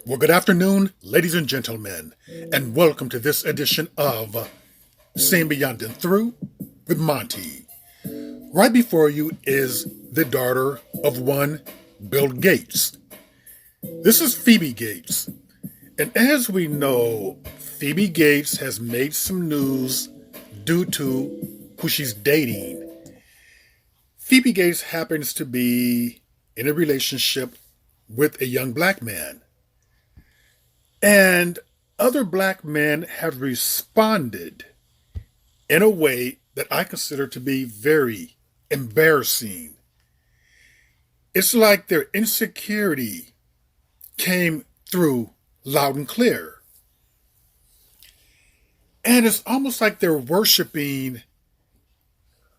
Well, good afternoon, ladies and gentlemen, and welcome to this edition of Seeing Beyond and Through with Monty. Right before you is the daughter of one Bill Gates. This is Phobie Gates. And as we know, Phobie Gates has made some news due to who she's dating. Phobie Gates happens to be in a relationship with a young black man. And other black men have responded in a way that I consider to be very embarrassing. It's like their insecurity came through loud and clear. And it's almost like they're worshiping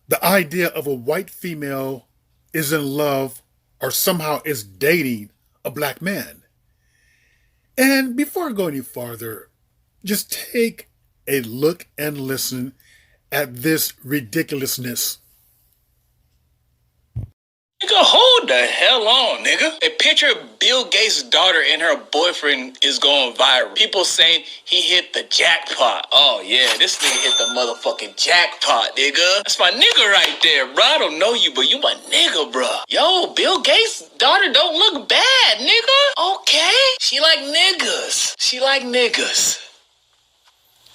the idea of a white female is in love or somehow is dating a black man. And before I go any farther, just take a look and listen at this ridiculousness. Nigga, hold the hell on, nigga. A picture of Bill Gates' daughter and her boyfriend is going viral. People saying he hit the jackpot. Oh, yeah, this nigga hit the motherfucking jackpot, nigga. That's my nigga right there, bro. I don't know you, but you my nigga, bro. Yo, Bill Gates' daughter don't look bad, nigga. Okay. She like niggas. She like niggas.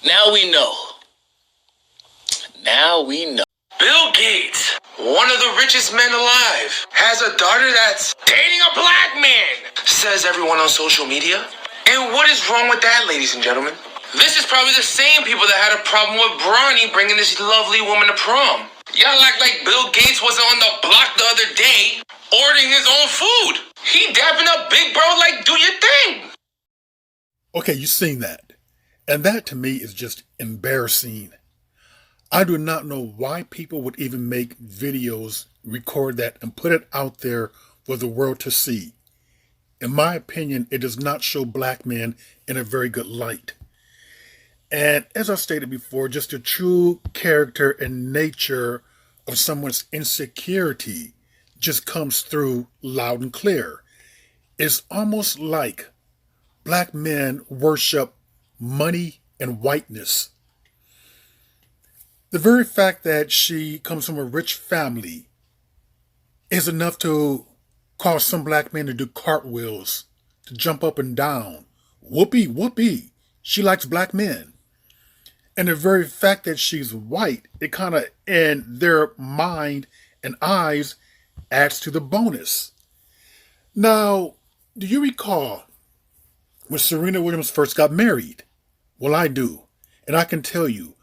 Now we know. Now we know. Bill Gates, one of the richest men alive, has a daughter that's dating a black man, says everyone on social media. And what is wrong with that, ladies and gentlemen? This is probably the same people that had a problem with Bronny bringing this lovely woman to prom. Y'all act like Bill Gates wasn't on the block the other day ordering his own food. He dapping up big bro like, do your thing. Okay, you've seen that. And that to me is just embarrassing. I do not know why people would even make videos, record that, and put it out there for the world to see. In my opinion, it does not show black men in a very good light. And as I stated before, just the true character and nature of someone's insecurity just comes through loud and clear. It's almost like black men worship money and whiteness. The very fact that she comes from a rich family is enough to cause some black men to do cartwheels, to jump up and down. Whoopee, whoopee. She likes black men. And the very fact that she's white, it kind of, in their mind and eyes, adds to the bonus. Now, do you recall when Serena Williams first got married? Well, I do. And I can tell you,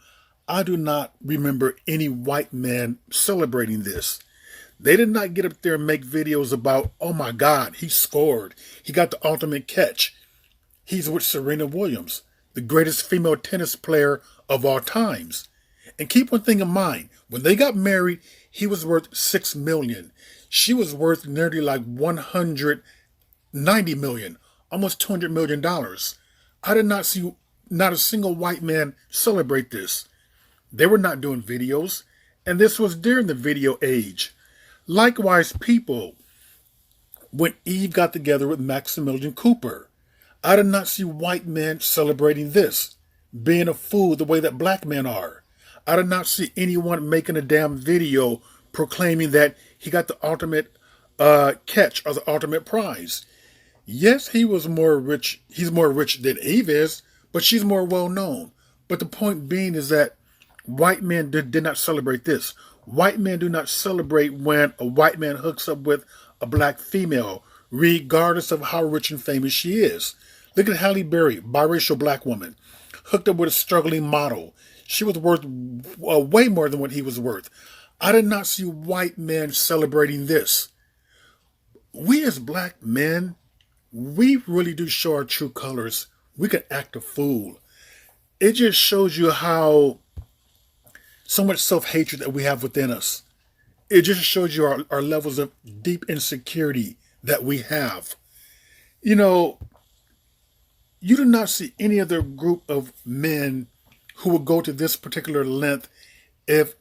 I do not remember any white man celebrating this. They did not get up there and make videos about, oh my God, he scored. He got the ultimate catch. He's with Serena Williams, the greatest female tennis player of all times. And keep one thing in mind, when they got married, he was worth $6 million. She was worth nearly like $190 million, almost $200 million. I did not see not a single white man celebrate this. They were not doing videos, and this was during the video age. Likewise, people, when Eve got together with Maximilian Cooper, I did not see white men celebrating this, being a fool the way that black men are. I did not see anyone making a damn video proclaiming that he got the ultimate catch or the ultimate prize. Yes, he was more rich. He's more rich than Eve is, but she's more well known. But the point being is that white men did not celebrate this. White men do not celebrate when a white man hooks up with a black female, regardless of how rich and famous she is. Look at Halle Berry, biracial black woman, hooked up with a struggling model. She was worth way more than what he was worth. I did not see white men celebrating this. We as black men, we really do show our true colors. We can act a fool. It just shows you how so much self-hatred that we have within us. It just shows you our levels of deep insecurity that we have. You know, you do not see any other group of men who would go to this particular length if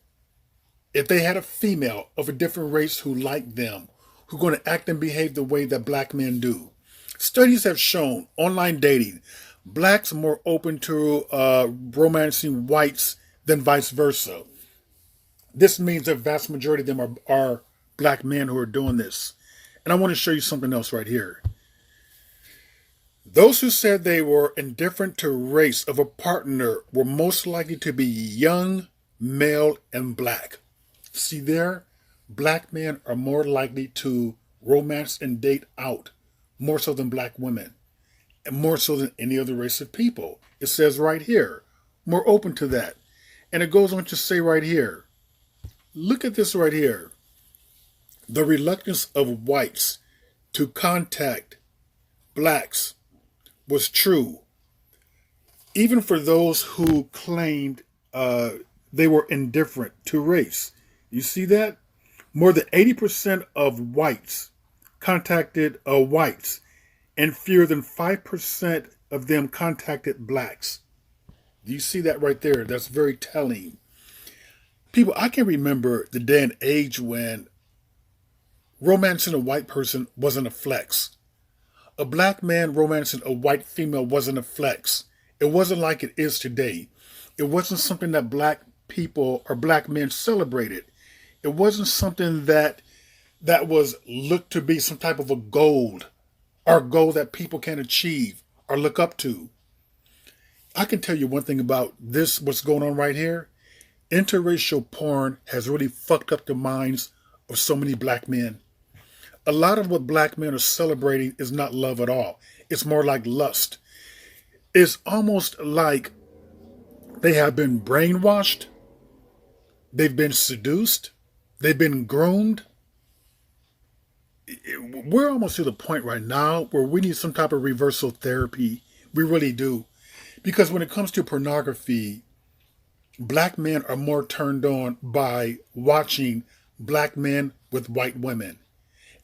they had a female of a different race who liked them, who's going to act and behave the way that black men do. Studies have shown online dating, blacks are more open to romancing whites than vice versa. This means the vast majority of them are black men who are doing this. And I want to show you something else right here. Those who said they were indifferent to race of a partner were most likely to be young, male, and black. See there? Black men are more likely to romance and date out, more so than black women, and more so than any other race of people. It says right here, more open to that. And it goes on to say right here, look at this right here. The reluctance of whites to contact blacks was true, even for those who claimed they were indifferent to race. You see that? More than 80% of whites contacted whites, and fewer than 5% of them contacted blacks. Do you see that right there? That's very telling. People, I can remember the day and age when romancing a white person wasn't a flex. A black man romancing a white female wasn't a flex. It wasn't like it is today. It wasn't something that black people or black men celebrated. It wasn't something that was looked to be some type of a goal that people can achieve or look up to. I can tell you one thing about this, what's going on right here. Interracial porn has really fucked up the minds of so many black men. A lot of what black men are celebrating is not love at all. It's more like lust. It's almost like they have been brainwashed. They've been seduced. They've been groomed. We're almost to the point right now where we need some type of reversal therapy. We really do. Because when it comes to pornography, black men are more turned on by watching black men with white women.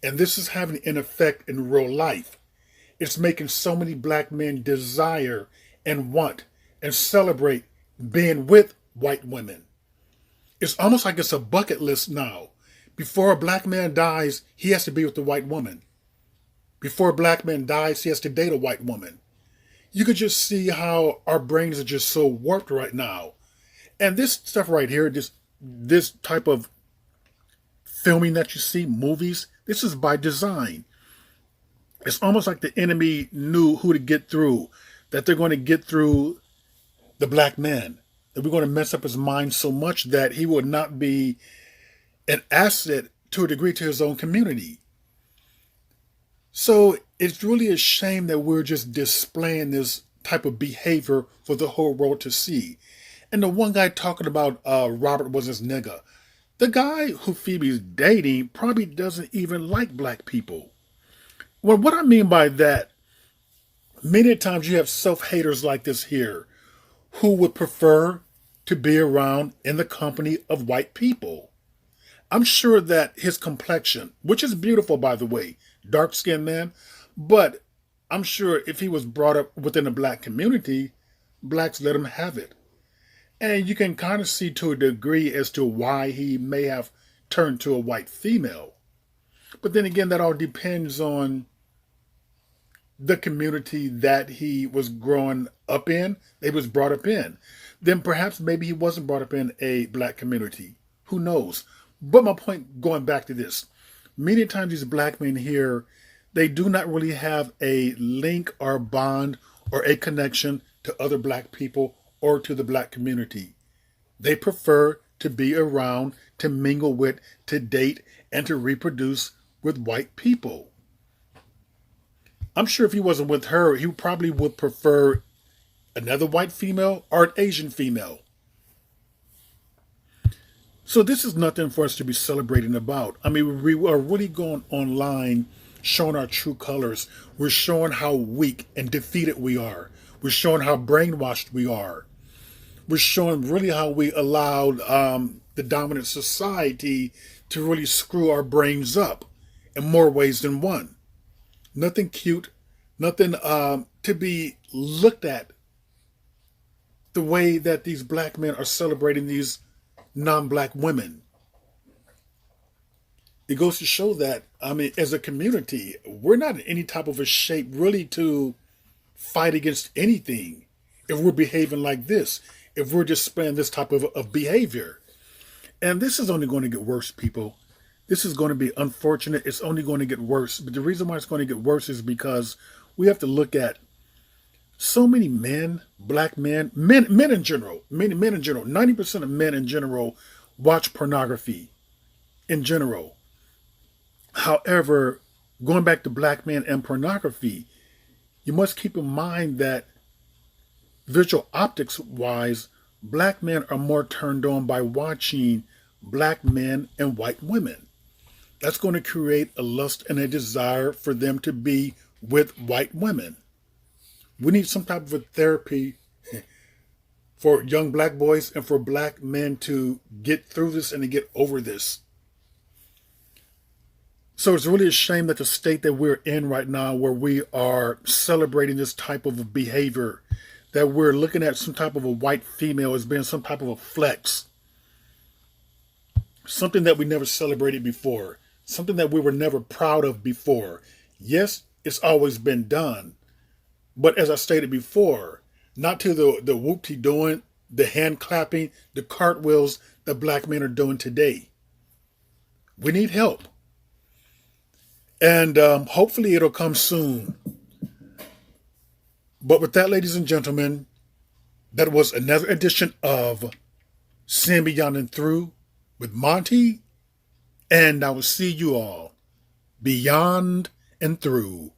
And this is having an effect in real life. It's making so many black men desire and want and celebrate being with white women. It's almost like it's a bucket list now. Before a black man dies, he has to be with a white woman. Before a black man dies, he has to date a white woman. You could just see how our brains are just so warped right now. And this stuff right here, this type of filming that you see, movies, this is by design. It's almost like the enemy knew who to get through, that they're going to get through the black man, that we're going to mess up his mind so much that he will not be an asset to a degree to his own community. So it's really a shame that we're just displaying this type of behavior for the whole world to see. And the one guy talking about Robert was his nigga. The guy who Phoebe's dating probably doesn't even like black people. Well, what I mean by that, many times you have self-haters like this here who would prefer to be around in the company of white people. I'm sure that his complexion, which is beautiful by the way, dark-skinned man, but I'm sure if he was brought up within a black community, blacks let him have it. And you can kind of see to a degree as to why he may have turned to a white female. But then again, that all depends on the community that he was growing up in, he was brought up in. Then perhaps maybe he wasn't brought up in a black community. Who knows? But my point, going back to this, many times these black men here, they do not really have a link or bond or a connection to other black people or to the black community. They prefer to be around, to mingle with, to date, and to reproduce with white people. I'm sure if he wasn't with her, he probably would prefer another white female or an Asian female. So this is nothing for us to be celebrating about. I mean, we are really going online, showing our true colors. We're showing how weak and defeated we are. We're showing how brainwashed we are. We're showing really how we allowed the dominant society to really screw our brains up in more ways than one. Nothing cute, nothing to be looked at the way that these black men are celebrating these non-black women. It goes to show that, I mean, as a community, we're not in any type of a shape really to fight against anything if we're behaving like this, if we're displaying this type of behavior. And this is only going to get worse, people. This is going to be unfortunate. It's only going to get worse. But the reason why it's going to get worse is because we have to look at so many men, black men, men in general, men in general, 90% of men in general watch pornography in general. However, going back to black men and pornography, you must keep in mind that visual optics wise, black men are more turned on by watching black men and white women. That's going to create a lust and a desire for them to be with white women. We need some type of a therapy for young black boys and for black men to get through this and to get over this. So it's really a shame that the state that we're in right now, where we are celebrating this type of behavior, that we're looking at some type of a white female as being some type of a flex, something that we never celebrated before, something that we were never proud of before. Yes, it's always been done. But as I stated before, not to the whoop-de doing, the hand clapping, the cartwheels that black men are doing today. We need help. And hopefully it'll come soon. But with that, ladies and gentlemen, that was another edition of Seeing Beyond and Through with Monty. And I will see you all beyond and through.